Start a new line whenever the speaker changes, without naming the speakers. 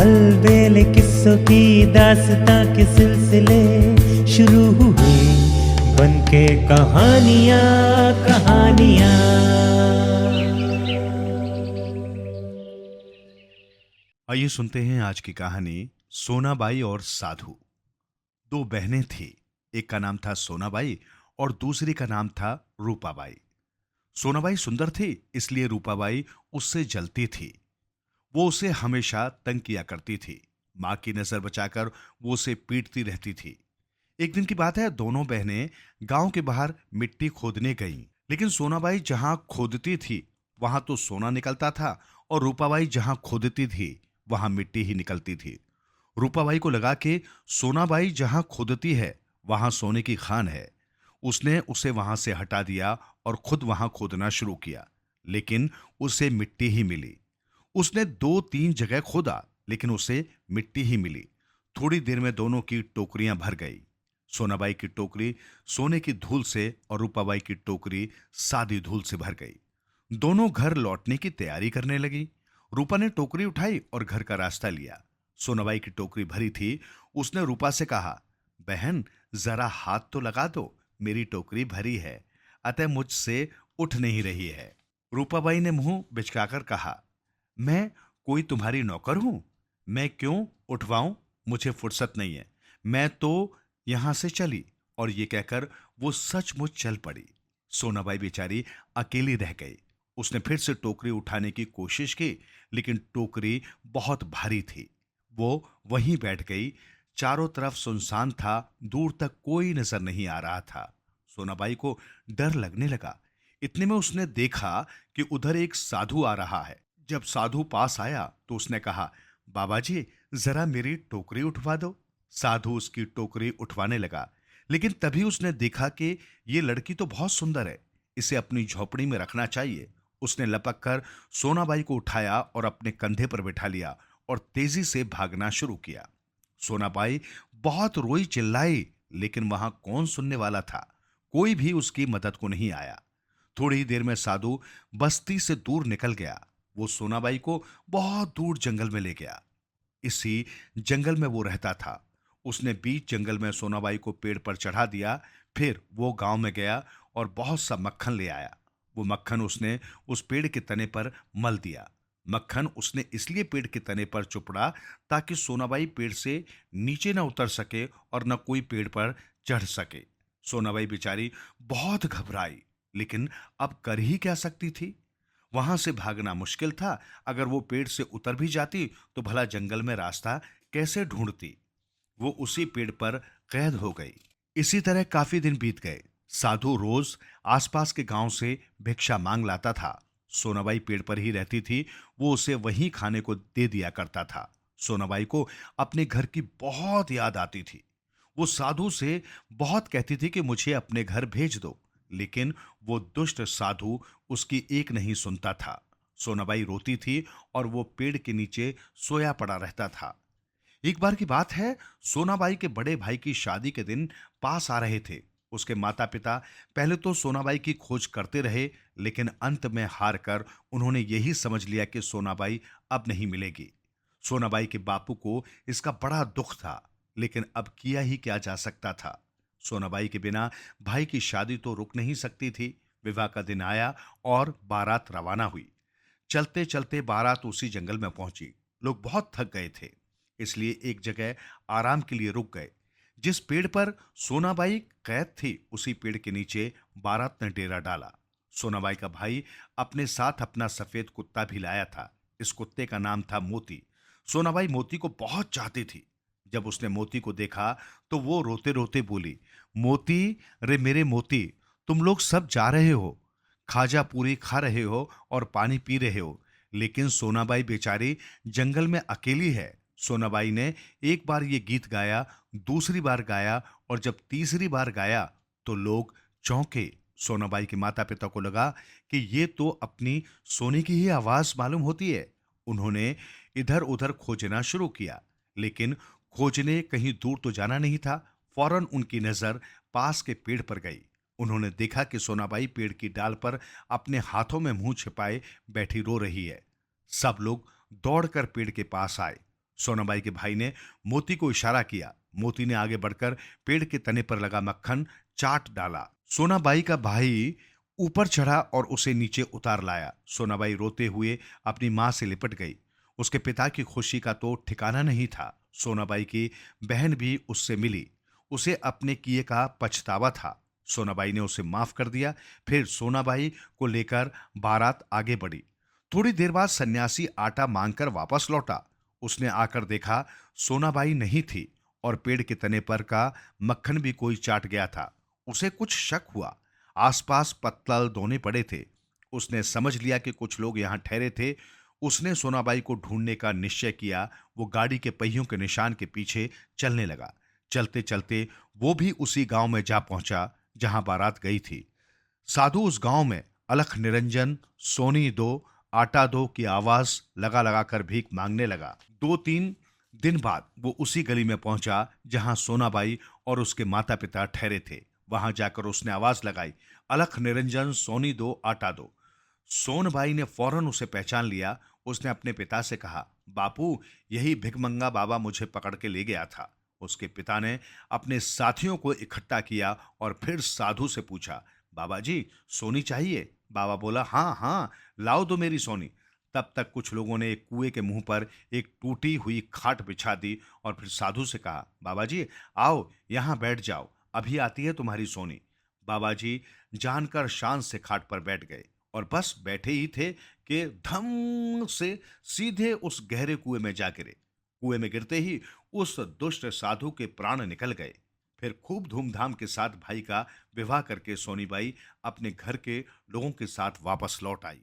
अलबेले किस्सों की दास्तां के सिलसिले शुरू हुए, बनके कहानियां कहानियां।
आइए सुनते हैं आज की कहानी सोनाबाई और साधु। दो बहनें थी। एक का नाम था सोनाबाई और दूसरी का नाम था रूपाबाई। सोनाबाई सुंदर थी, इसलिए रूपाबाई उससे जलती थी। वो उसे हमेशा तंग किया करती थी। माँ की नजर बचाकर वो उसे पीटती रहती थी। एक दिन की बात है, दोनों बहनें गांव के बाहर मिट्टी खोदने गईं। लेकिन सोनाबाई जहां खोदती थी वहां तो सोना निकलता था, और रूपाबाई जहां खोदती थी वहां मिट्टी ही निकलती थी। रूपाबाई को लगा कि सोनाबाई जहां खोदती है वहां सोने की खान है। उसने उसे वहां से हटा दिया और खुद वहां खोदना शुरू किया। लेकिन उसे मिट्टी ही मिली। उसने दो तीन जगह खोदा, लेकिन उसे मिट्टी ही मिली। थोड़ी देर में दोनों की टोकरियां भर गई। सोनाबाई की टोकरी सोने की धूल से और रूपाबाई की टोकरी सादी धूल से भर गई। दोनों घर लौटने की तैयारी करने लगी। रूपा ने टोकरी उठाई और घर का रास्ता लिया। सोनाबाई की टोकरी भरी थी। उसने रूपा से कहा, बहन, जरा हाथ तो लगा दो, मेरी टोकरी भरी है, अतः मुझसे उठ नहीं रही है। रूपाबाई ने मुंह बिचकाकर कहा, मैं कोई तुम्हारी नौकर हूं? मैं क्यों उठवाऊं? मुझे फुर्सत नहीं है। मैं तो यहां से चली। और ये कहकर वो सचमुच चल पड़ी। सोनाबाई बेचारी अकेली रह गई। उसने फिर से टोकरी उठाने की कोशिश की, लेकिन टोकरी बहुत भारी थी। वो वहीं बैठ गई। चारों तरफ सुनसान था, दूर तक कोई नजर नहीं आ रहा था। सोनाबाई को डर लगने लगा। इतने में उसने देखा कि उधर एक साधु आ रहा है। जब साधु पास आया तो उसने कहा, बाबा जी, जरा मेरी टोकरी उठवा दो। साधु उसकी टोकरी उठवाने लगा, लेकिन तभी उसने देखा कि ये लड़की तो बहुत सुंदर है, इसे अपनी झोपड़ी में रखना चाहिए। उसने लपक कर सोनाबाई को उठाया और अपने कंधे पर बिठा लिया और तेजी से भागना शुरू किया। सोनाबाई बहुत रोई चिल्लाई, लेकिन वहां कौन सुनने वाला था? कोई भी उसकी मदद को नहीं आया। थोड़ी ही देर में साधु बस्ती से दूर निकल गया। वो सोनाबाई को बहुत दूर जंगल में ले गया। इसी जंगल में वो रहता था। उसने बीच जंगल में सोनाबाई को पेड़ पर चढ़ा दिया। फिर वो गांव में गया और बहुत सा मक्खन ले आया। वो मक्खन उसने उस पेड़ के तने पर मल दिया। मक्खन उसने इसलिए पेड़ के तने पर चुपड़ा ताकि सोनाबाई पेड़ से नीचे न उतर सके और न कोई पेड़ पर चढ़ सके। सोनाबाई बेचारी बहुत घबराई, लेकिन अब कर ही क्या सकती थी? वहां से भागना मुश्किल था। अगर वो पेड़ से उतर भी जाती तो भला जंगल में रास्ता कैसे ढूंढती? वो उसी पेड़ पर कैद हो गई। इसी तरह काफी दिन बीत गए। साधु रोज आसपास के गांव से भिक्षा मांग लाता था। सोनाबाई पेड़ पर ही रहती थी। वो उसे वहीं खाने को दे दिया करता था। सोनाबाई को अपने घर की बहुत याद आती थी। वो साधु से बहुत कहती थी कि मुझे अपने घर भेज दो, लेकिन वो दुष्ट साधु उसकी एक नहीं सुनता था। सोनाबाई रोती थी और वो पेड़ के नीचे सोया पड़ा रहता था। एक बार की बात है, सोनाबाई के बड़े भाई की शादी के दिन पास आ रहे थे। उसके माता पिता पहले तो सोनाबाई की खोज करते रहे, लेकिन अंत में हार कर उन्होंने यही समझ लिया कि सोनाबाई अब नहीं मिलेगी। सोनाबाई के बापू को इसका बड़ा दुख था, लेकिन अब किया ही क्या जा सकता था। सोनाबाई के बिना भाई की शादी तो रुक नहीं सकती थी। विवाह का दिन आया और बारात रवाना हुई। चलते चलते बारात उसी जंगल में पहुंची। लोग बहुत थक गए थे, इसलिए एक जगह आराम के लिए रुक गए। जिस पेड़ पर सोनाबाई कैद थी उसी पेड़ के नीचे बारात ने डेरा डाला। सोनाबाई का भाई अपने साथ अपना सफेद कुत्ता भी लाया था। इस कुत्ते का नाम था मोती। सोनाबाई मोती को बहुत चाहती थी। जब उसने मोती को देखा तो वो रोते रोते बोली, मोती, रे मेरे मोती, तुम लोग सब जा रहे हो, खाजा पूरी खा रहे हो और पानी पी रहे हो, लेकिन सोनाबाई बेचारी जंगल में अकेली है। सोनाबाई ने एक बार ये गीत गाया, दूसरी बार गाया, और जब तीसरी बार गाया तो लोग चौंके। सोनाबाई के माता पिता को लगा कि ये तो अपनी सोने की ही आवाज मालूम होती है। उन्होंने इधर उधर खोजना शुरू किया, लेकिन खोजने कहीं दूर तो जाना नहीं था। फौरन उनकी नजर पास के पेड़ पर गई। उन्होंने देखा कि सोनाबाई पेड़ की डाल पर अपने हाथों में मुंह छिपाए बैठी रो रही है। सब लोग दौड़कर पेड़ के पास आए। सोनाबाई के भाई ने मोती को इशारा किया। मोती ने आगे बढ़कर पेड़ के तने पर लगा मक्खन चाट डाला। सोनाबाई का भाई ऊपर चढ़ा और उसे नीचे उतार लाया। सोनाबाई रोते हुए अपनी मां से लिपट गई। उसके पिता की खुशी का तो ठिकाना नहीं था। सोनाबाई की बहन भी उससे मिली। उसे अपने किए का पछतावा था। सोनाबाई ने उसे माफ कर दिया। फिर सोनाबाई को लेकर बारात आगे बढ़ी। थोड़ी देर बाद सन्यासी आटा मांगकर वापस लौटा। उसने आकर देखा सोनाबाई नहीं थी और पेड़ के तने पर का मक्खन भी कोई चाट गया था। उसे कुछ शक हुआ। आसपास पत्तल धोने पड़े थे। उसने समझ लिया कि कुछ लोग यहां ठहरे थे। उसने सोनाबाई को ढूंढने का निश्चय किया। वो गाड़ी के पहियों के निशान के पीछे चलने लगा। चलते चलते वो भी उसी गांव में जा पहुंचा जहां बारात गई थी। साधु उस गांव में अलख निरंजन सोनी दो आटा दो की आवाज लगा लगा कर भीख मांगने लगा। 2-3 दिन बाद वो उसी गली में पहुंचा जहां सोनाबाई और उसके माता पिता ठहरे थे। वहां जाकर उसने आवाज लगाई, अलख निरंजन सोनी दो आटा दो। सोनबाई ने फौरन उसे पहचान लिया। उसने अपने पिता से कहा, बापू, यही भिकमंगा बाबा मुझे पकड़ के ले गया था। उसके पिता ने अपने साथियों को इकट्ठा किया और फिर साधु से पूछा, बाबा जी, सोनी चाहिए? बाबा बोला, हाँ हाँ, लाओ दो मेरी सोनी। तब तक कुछ लोगों ने एक कुएं के मुंह पर एक टूटी हुई खाट बिछा दी और फिर साधु से कहा, बाबा जी, आओ यहां बैठ जाओ, अभी आती है तुम्हारी सोनी। बाबा जी जानकर शान से खाट पर बैठ गए और बस बैठे ही थे कि धम से सीधे उस गहरे कुएं में जा गिरे। कुएं में गिरते ही उस दुष्ट साधु के प्राण निकल गए। फिर खूब धूमधाम के साथ भाई का विवाह करके सोनीबाई अपने घर के लोगों के साथ वापस लौट आई।